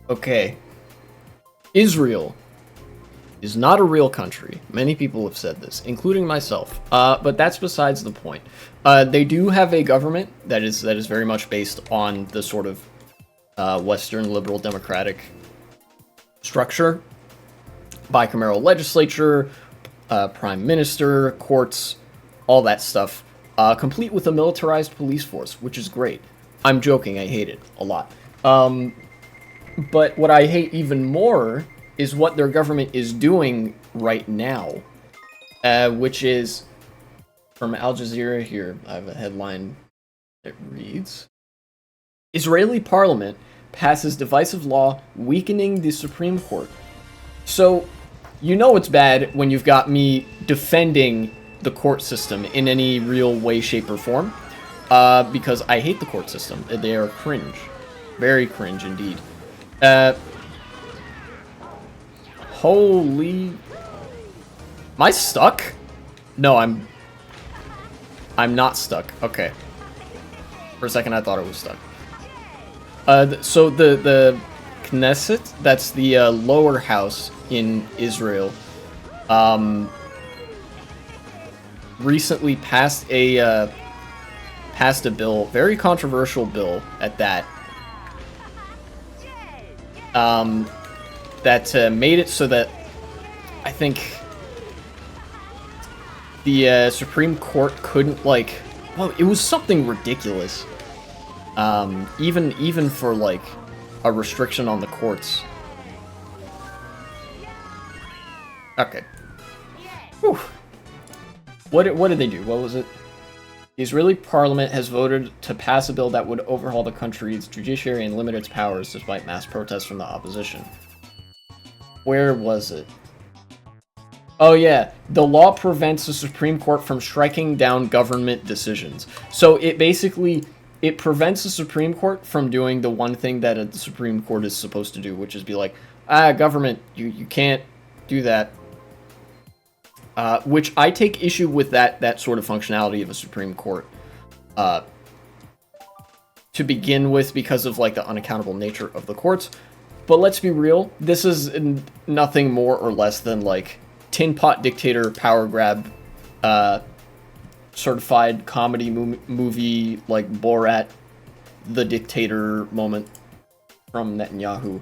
Okay. Israel is not a real country. Many people have said this, including myself. But that's besides the point. They do have a government that is very much based on the sort of Western liberal democratic structure. Bicameral legislature, prime minister, courts, all that stuff. Complete with a militarized police force, which is great. I'm joking, I hate it a lot. But what I hate even more is what their government is doing right now, which is, from Al Jazeera here, I have a headline that reads, Israeli parliament passes divisive law weakening the Supreme Court. So, you know it's bad when you've got me defending the court system in any real way, shape, or form, because I hate the court system. They are cringe. Very cringe indeed. Holy... Am I stuck? No, I'm not stuck. Okay. For a second I thought I was stuck. So the Knesset, that's the lower house in Israel, recently passed a bill, very controversial bill at that, that made it so that I think the Supreme Court couldn't, like, well, it was something ridiculous. Even for, like, a restriction on the courts. Okay. Whew. What did they do? What was it? The Israeli parliament has voted to pass a bill that would overhaul the country's judiciary and limit its powers despite mass protests from the opposition. Where was it? Oh yeah, the law prevents the Supreme Court from striking down government decisions. So it basically, it prevents the Supreme Court from doing the one thing that the Supreme Court is supposed to do, which is be like, government, you can't do that. Which I take issue with that sort of functionality of a Supreme Court. To begin with, because of, like, the unaccountable nature of the courts. But let's be real, this is nothing more or less than, like, tin pot dictator power grab, certified comedy movie like Borat, the dictator moment from Netanyahu.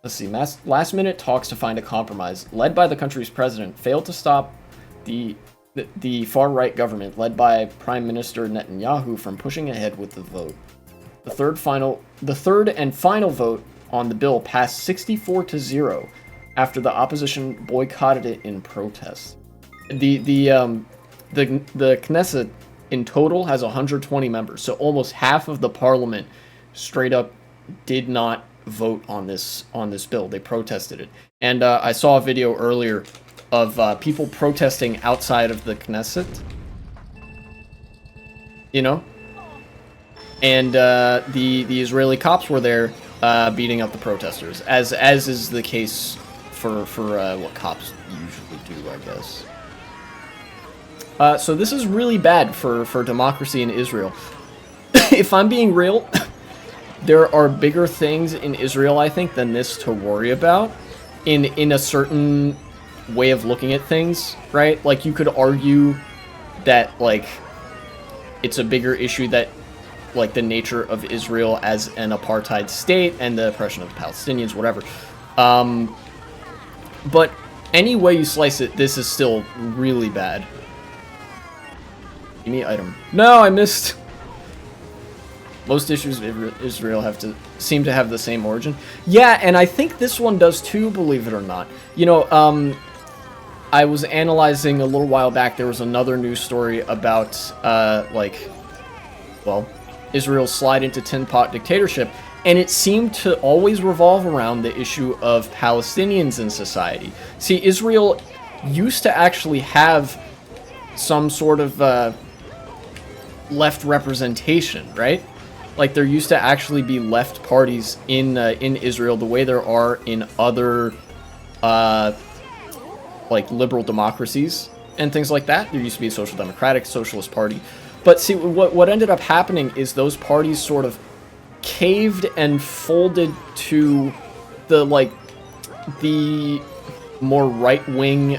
Let's see, last minute talks to find a compromise, led by the country's president, failed to stop the far-right government, led by Prime Minister Netanyahu, from pushing ahead with the vote. The third and final vote on the bill passed 64-0 after the opposition boycotted it in protest. The Knesset in total has 120 members, so almost half of the parliament straight up did not vote on this bill. They protested it. And I saw a video earlier of people protesting outside of the Knesset. You know? And the Israeli cops were there beating up the protesters, as is the case for what cops usually do, I guess. So this is really bad for democracy in Israel. If I'm being real, there are bigger things in Israel, I think, than this to worry about in a certain way of looking at things, right? Like, you could argue that, like, it's a bigger issue that, like, the nature of Israel as an apartheid state and the oppression of the Palestinians, whatever. But any way you slice it, this is still really bad. Give me item. No, I missed. Most issues of Israel seem to have the same origin. Yeah, and I think this one does too, believe it or not. You know, I was analyzing a little while back, there was another news story about, like, well, Israel's slide into tin pot dictatorship, and it seemed to always revolve around the issue of Palestinians in society. See, Israel used to actually have some sort of left representation, right? Like, there used to actually be left parties in Israel the way there are in other like liberal democracies and things like that. There used to be a social democratic, socialist party. But see, what ended up happening is those parties sort of caved and folded to the, like, the more right-wing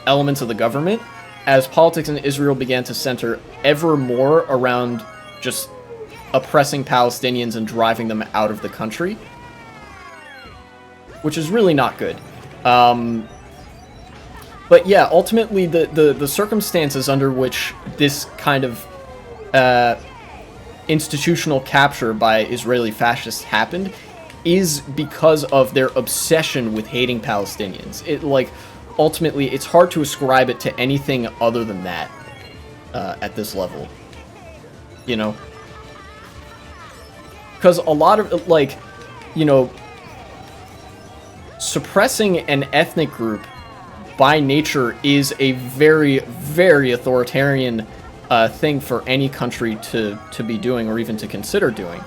elements of the government as politics in Israel began to center ever more around just oppressing Palestinians and driving them out of the country, which is really not good. But yeah, ultimately the circumstances under which this kind of institutional capture by Israeli fascists happened is because of their obsession with hating Palestinians. Ultimately, it's hard to ascribe it to anything other than that at this level. You know? Because a lot of, like, you know, suppressing an ethnic group by nature is a very, very authoritarian thing for any country to be doing or even to consider doing.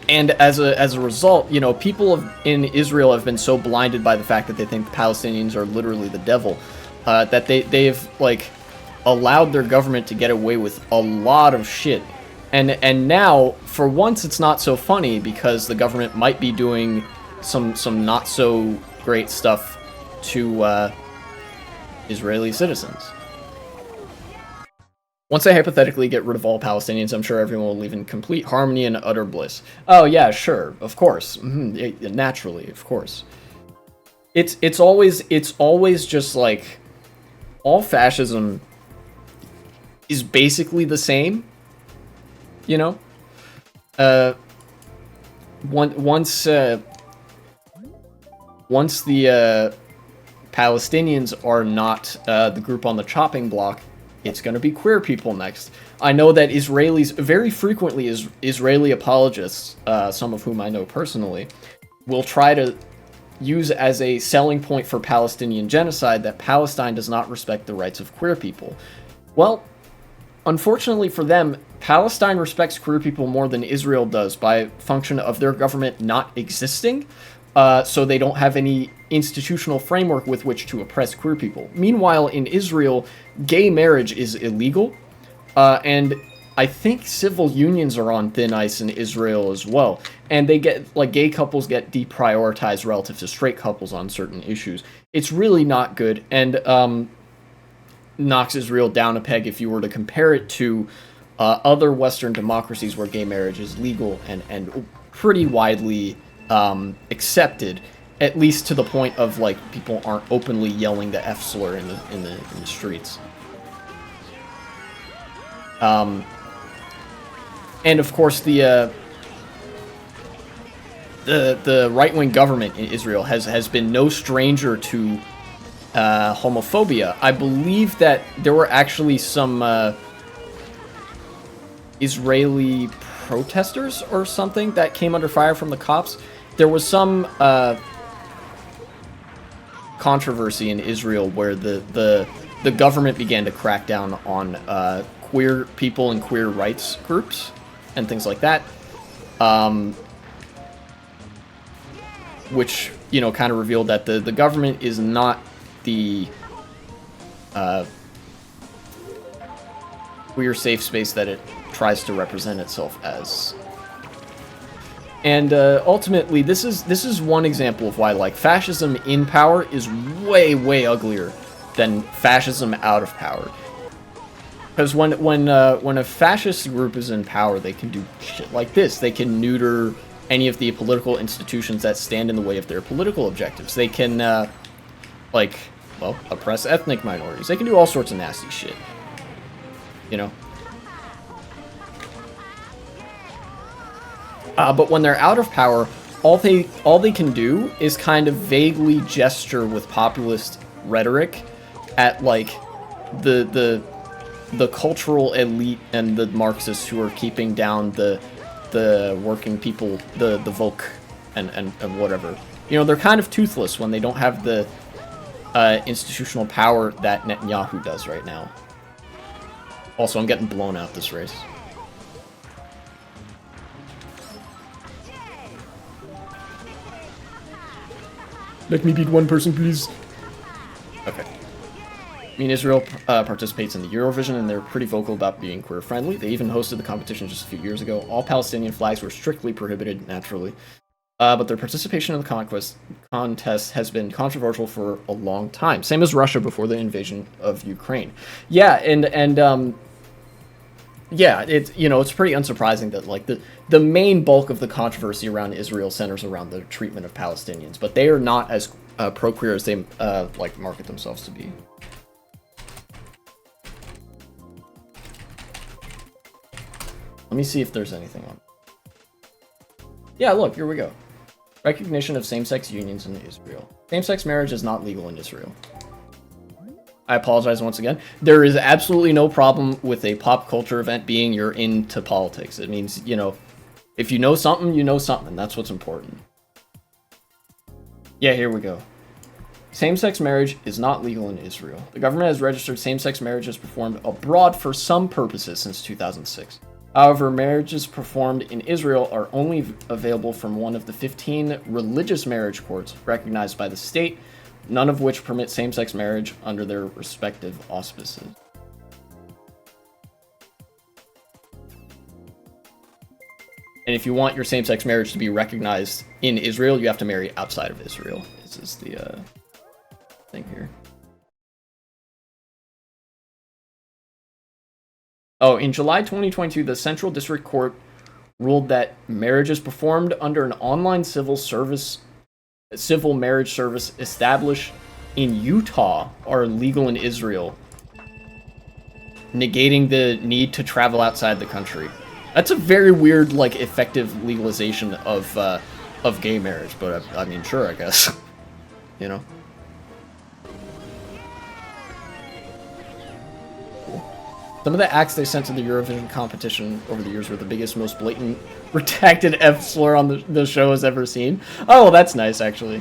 And as a result, you know, people in Israel have been so blinded by the fact that they think the Palestinians are literally the devil, that they've, like, allowed their government to get away with a lot of shit. And now, for once, it's not so funny because the government might be doing some not so great stuff to Israeli citizens. Once they hypothetically get rid of all Palestinians, I'm sure everyone will live in complete harmony and utter bliss. Oh yeah, sure, of course, naturally, of course. It's always just like all fascism is basically the same, you know. Once the Palestinians are not the group on the chopping block, it's going to be queer people next. I know that Israelis, very frequently Israeli apologists, some of whom I know personally, will try to use as a selling point for Palestinian genocide that Palestine does not respect the rights of queer people. Well, unfortunately for them, Palestine respects queer people more than Israel does by function of their government not existing, so they don't have any institutional framework with which to oppress queer people. Meanwhile, in Israel, gay marriage is illegal, and I think civil unions are on thin ice in Israel as well. And they get, like, gay couples get deprioritized relative to straight couples on certain issues. It's really not good, and knocks Israel down a peg if you were to compare it to other Western democracies where gay marriage is legal and pretty widely accepted, at least to the point of, like, people aren't openly yelling the F slur in the streets. And of course the right-wing government in Israel has been no stranger to homophobia. I believe that there were actually some Israeli protesters or something that came under fire from the cops. There was some controversy in Israel where the government began to crack down on queer people and queer rights groups and things like that, which, you know, kind of revealed that the government is not the queer safe space that it tries to represent itself as. And ultimately, this is one example of why, like, fascism in power is way, way uglier than fascism out of power. Because when a fascist group is in power, they can do shit like this. They can neuter any of the political institutions that stand in the way of their political objectives. They can, like, well, oppress ethnic minorities. They can do all sorts of nasty shit. You know? But when they're out of power, all they can do is kind of vaguely gesture with populist rhetoric at, like, the cultural elite and the Marxists who are keeping down the working people, the Volk and whatever. You know, they're kind of toothless when they don't have the institutional power that Netanyahu does right now. Also, I'm getting blown out this race. Let me beat one person, please. Okay. mean, Israel participates in the Eurovision, and they're pretty vocal about being queer-friendly. They even hosted the competition just a few years ago. All Palestinian flags were strictly prohibited, naturally. But their participation in the contest has been controversial for a long time. Same as Russia before the invasion of Ukraine. Yeah, yeah, it's pretty unsurprising that like the main bulk of the controversy around Israel centers around the treatment of Palestinians, but they are not as pro-queer as they like market themselves to be. Let me see if there's anything on. Yeah, look, here we go. Recognition of same-sex unions in Israel. Same-sex marriage is not legal in Israel. I apologize once again. There is absolutely no problem with a pop culture event being you're into politics. It means, if you know something, you know something. That's what's important. Yeah, here we go. Same-sex marriage is not legal in Israel. The government has registered same-sex marriages performed abroad for some purposes since 2006. However, marriages performed in Israel are only available from one of the 15 religious marriage courts recognized by the state, none of which permit same-sex marriage under their respective auspices. And if you want your same-sex marriage to be recognized in Israel, you have to marry outside of Israel. This is the thing here. Oh, in July 2022, the Central District Court ruled that marriages performed under an online civil marriage service established in Utah are legal in Israel, negating the need to travel outside the country. That's a very weird, like, effective legalization of gay marriage, but I mean, sure, I guess. Some of the acts they sent to the Eurovision competition over the years were the biggest, most blatant, redacted F slur on the show has ever seen. Oh, well, that's nice, actually.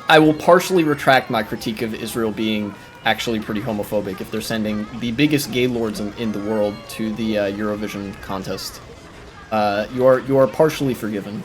I will partially retract my critique of Israel being actually pretty homophobic if they're sending the biggest gay lords in the world to the Eurovision contest. You are partially forgiven.